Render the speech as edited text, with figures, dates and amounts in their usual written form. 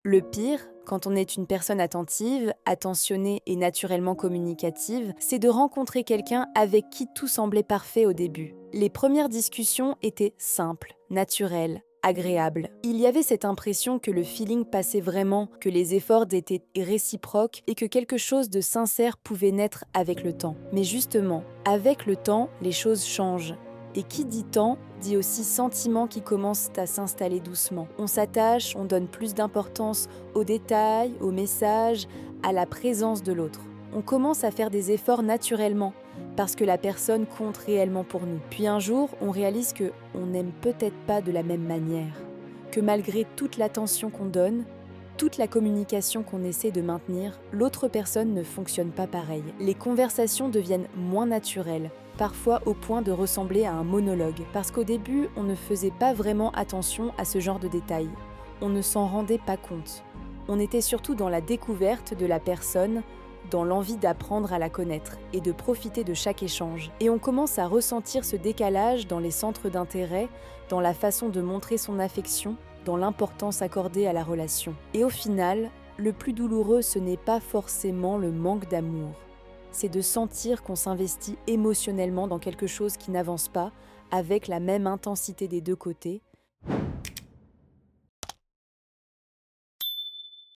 Le pire, quand on est une personne attentive, attentionnée et naturellement communicative, c'est de rencontrer quelqu'un avec qui tout semblait parfait au début. Les premières discussions étaient simples, naturelles, agréables. Il y avait cette impression que le feeling passait vraiment, que les efforts étaient réciproques et que quelque chose de sincère pouvait naître avec le temps. Mais justement, avec le temps, les choses changent. Et qui dit temps, dit aussi sentiments qui commencent à s'installer doucement. On s'attache, on donne plus d'importance aux détails, aux messages, à la présence de l'autre. On commence à faire des efforts naturellement, parce que la personne compte réellement pour nous. Puis un jour, on réalise que on n'aime peut-être pas de la même manière, que malgré toute l'attention qu'on donne, toute la communication qu'on essaie de maintenir, l'autre personne ne fonctionne pas pareil. Les conversations deviennent moins naturelles, parfois au point de ressembler à un monologue, parce qu'au début, on ne faisait pas vraiment attention à ce genre de détails. On ne s'en rendait pas compte. On était surtout dans la découverte de la personne, dans l'envie d'apprendre à la connaître et de profiter de chaque échange. Et on commence à ressentir ce décalage dans les centres d'intérêt, dans la façon de montrer son affection, dans l'importance accordée à la relation. Et au final, le plus douloureux, ce n'est pas forcément le manque d'amour. C'est de sentir qu'on s'investit émotionnellement dans quelque chose qui n'avance pas, avec la même intensité des deux côtés,